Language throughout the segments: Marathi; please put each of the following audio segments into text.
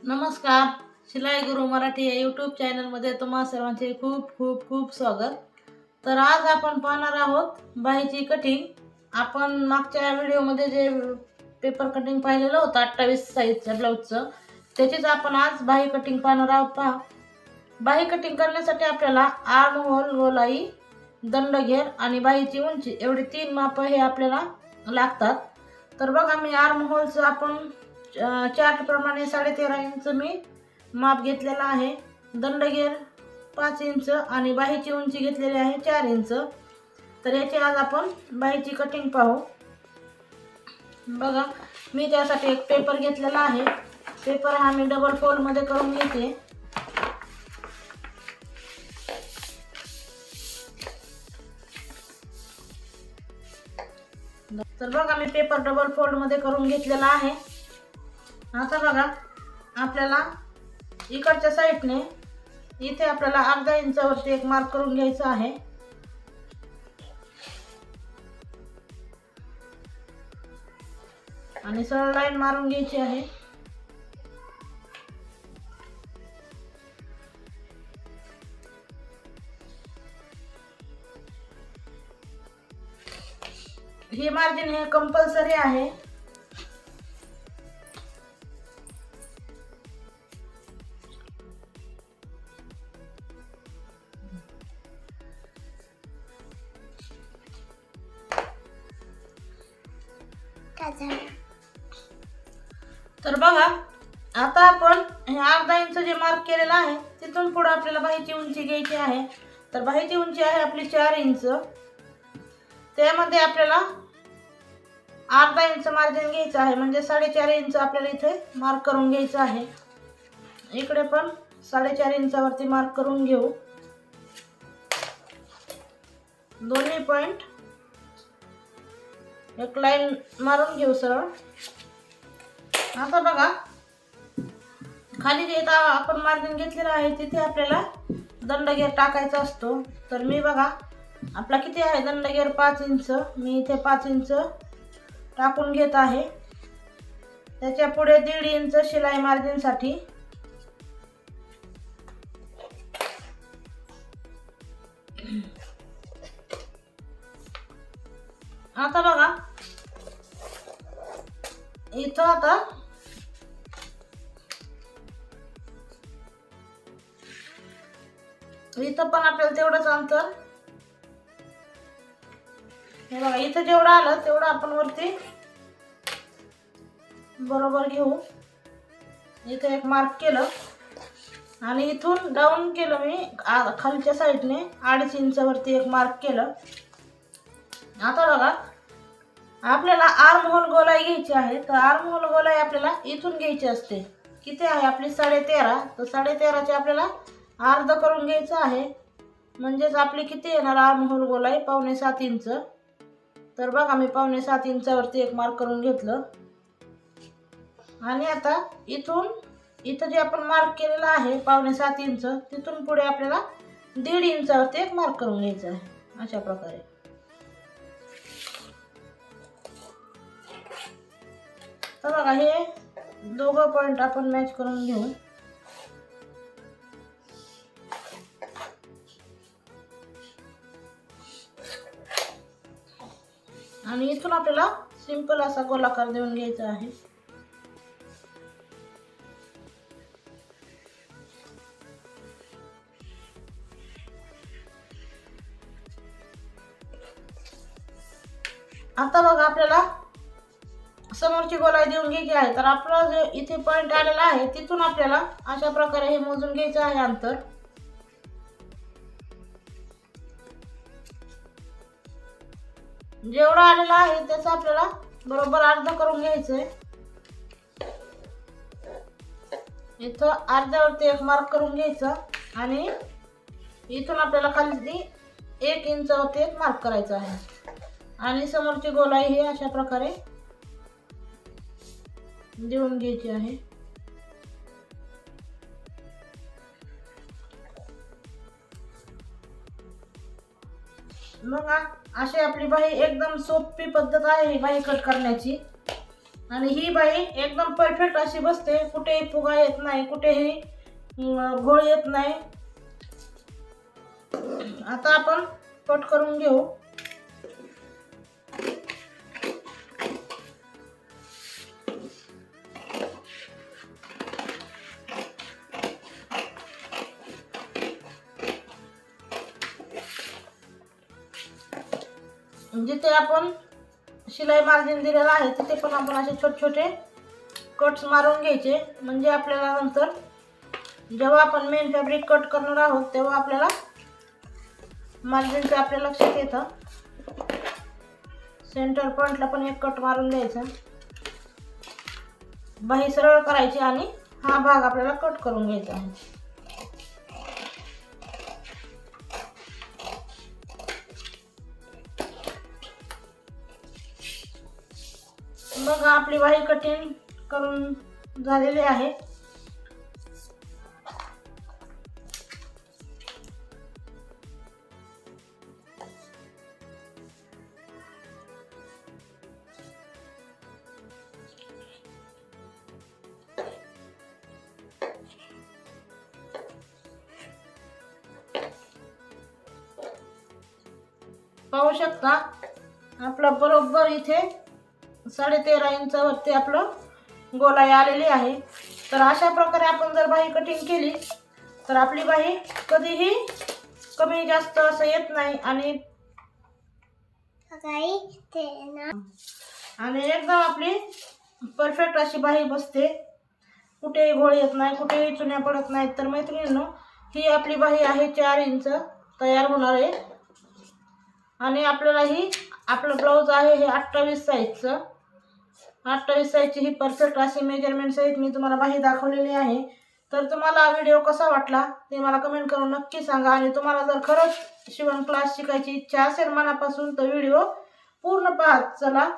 नमस्कार. शिलाई गुरु मराठी या यूट्यूब चॅनलमध्ये तुम्हा सर्वांचे खूप खूप खूप स्वागत. तर आज आपण पाहणार आहोत बाहीची कटिंग. आपण मागच्या व्हिडिओमध्ये जे पेपर कटिंग पाहिलेलं होतं 28 साईजच्या ब्लाऊजचं, त्याचीच आपण आज बाही कटिंग पाहणार आहोत. पहा, बाही कटिंग करण्यासाठी आपल्याला आर्म होल, गोलाई, दंडघेर आणि बाहीची उंची एवढे 3 माप हे आपल्याला लागतात. तर बघा, मी आर्म होलचं आपण चार्ट प्रमाणे 13.5 इंच मी माप घेतलेला आहे. दंडघेर 5 इंच आणि बाहीची उंची घेतलेली आहे 4 इंच. तर याची आज आपण बाहीची कटिंग पाहू. बघा, मी त्यासाठी एक पेपर घेतलेला आहे. पेपर हा मी डबल फोल्ड मध्ये करून घेते. तर बघा, मी पेपर डबल फोल्ड मध्ये करून घेतलेला आहे. आता बघा, आपल्याला इकडच्या साईडने इथे आपल्याला अर्धा इंचावरती एक मार्क करून घ्यायचा आहे. आणि सरळ लाईन मारून घ्यायची आहे. हे मार्जिन हे कंपल्सरी आहे. तर बघा, आता आपण हे अर्धा इंच जे मार्क केलेलं आहे तिथून पुढे आपल्याला बाहीची उंची घ्यायची आहे. तर बाहीची उंची आहे आपली 4 इंच. त्यामध्ये आपल्याला अर्धा इंच मार्जिन घ्यायचं आहे, म्हणजे 4.5 इंच आपल्याला इथे मार्क करून घ्यायचं आहे. इकडे पण 4.5 इंचावरती मार्क करून घेऊ. दोन्ही पॉइंट एक लाईन मारून घेऊ सरळ. आता बघा, खाली जे आपण मार्जिन घेतलेलं आहे तिथे आपल्याला दंडघेर टाकायचा असतो. तर मी बघा, आपला किती आहे दंडघेर 5 इंच. मी इथे 5 इंच टाकून घेत आहे. त्याच्या पुढे 1.5 इंच शिलाई मार्जिन साठी. आता बघा, इथं आता इथं पण आपल्याला तेवढंच अंतर, हे बघा, इथं जेवढं आलं तेवढं आपण वरती बरोबर घेऊ. इथे एक मार्क केलं आणि इथून डाऊन केलं मी खालच्या साईडने 2.5 इंचावरती एक मार्क केलं. आता बघा, आपल्याला आर्म होल गोलाई घ्यायची आहे. तर आर्म होल गोलाई आपल्याला इथून घ्यायची असते. किती आहे आपली 13.5. तर 13.5चे आपल्याला अर्ध करून घ्यायचं आहे. म्हणजेच आपली किती येणार आर्म होल गोलाई 7.25 इंच. तर बघा, मी 7.25 इंचावरती एक मार्क करून घेतलं. आणि आता इथं जे आपण मार्क केलेला आहे 7.25 इंच, तिथून पुढे आपल्याला 1.5 इंचावरती एक मार्क करून घ्यायचं आहे. अशा प्रकारे. तर बघा, हे दोघं पॉइंट आपण मॅच करून घेऊ. आणि इथून आपल्याला सिंपल असा गोलाकार देऊन घ्यायचा आहे. आता बघा, आपल्याला समोरची गोलाई देऊन घ्यायची आहे. तर आपला जो इथे पॉइंट आलेला आहे तिथून आपल्याला अशा प्रकारे हे मोजून घ्यायचं आहे अंतर. जेवढं आलेलं आहे त्याचं आपल्याला बरोबर अर्ध करून घ्यायचंय. इथं अर्ध्यावरती एक मार्क करून घ्यायचा आणि इथून आपल्याला खाली 1 इंचावरती एक मार्क करायचा आहे. आणि समोरची गोलाई ही अशा प्रकारे देऊन घ्यायची आहे. बघा, अशी आपली बाही एकदम सोपी पद्धत आहे ही बाही कट करण्याची. आणि ही बाही एकदम परफेक्ट अशी बसते, कुठेही फुगा येत नाही, कुठेही घोळ येत नाही. आता आपण कट करून घेऊ. जिथे आपण शिलाई मार्जिन दिलेलं आहे तिथे पण आपण असे छोटे छोटे कट्स मारून घ्यायचे, म्हणजे आपल्याला नंतर जेव्हा आपण मेन फॅब्रिक कट करणार आहोत तेव्हा आपल्याला मार्जिनचं आपल्या लक्षात येतं. सेंटर पॉइंटला पण एक कट मारून द्यायचा, बाही सरळ करायची आणि हा भाग आपल्याला कट करून घ्यायचा आहे. बघा आपली बाही कटिंग करून झालेली आहे. पाहू शकता आपलं बरोबर इथे 13.5 इंचावरती आपलं गोलाई आलेली आहे. तर अशा प्रकारे आपण जर बाही कटिंग केली तर आपली बाही कधीही कमी जास्त असं येत नाही आणि एकदम आपली परफेक्ट अशी बाही बसते, कुठेही घोळ येत नाही, कुठेही चुन्या पडत नाहीत. तर मैत्रिणींनो, ही आपली बाही आहे 4 इंच तयार होणार आहे आणि आपल्याला ही आपलं ब्लाऊज आहे हे 28 साईजचं. 28 साईजची ही परफेक्ट अशी मेजरमेंट सहित मी तुम्हाला बाही दाखवलेली आहे. तर तुम्हाला व्हिडिओ कसा वाटला ते मला कमेंट करून नक्की सांगा. आणि तुम्हाला जर खरंच शिवण क्लास शिकायची इच्छा असेल मनापासून तर व्हिडिओ पूर्ण पहा. चला,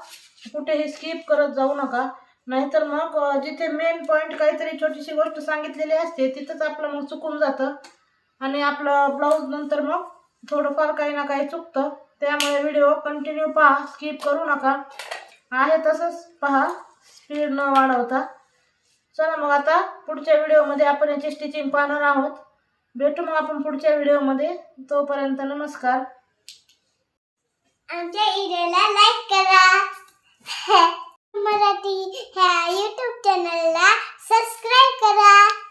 कुठेही स्किप करत जाऊ नका, नाहीतर मग जिथे मेन पॉईंट काहीतरी छोटीशी गोष्ट सांगितलेली असते तिथंच आपलं मग चुकून जातं आणि आपलं ब्लाऊज नंतर मग थोडंफार काही ना काही चुकतं. त्यामुळे व्हिडिओ कंटिन्यू पहा, स्किप करू नका, आहे तसंच पहा, स्पीड न वाढवता. चला मग आता पुढच्या व्हिडिओमध्ये आपण याची स्टिचिंग पाहणार आहोत. भेटू मग आपण पुढच्या व्हिडिओमध्ये. तोपर्यंत नमस्कार. आमच्या व्हिडिओला लाईक करा. मराठी ह्या YouTube चॅनलला सबस्क्राईब करा.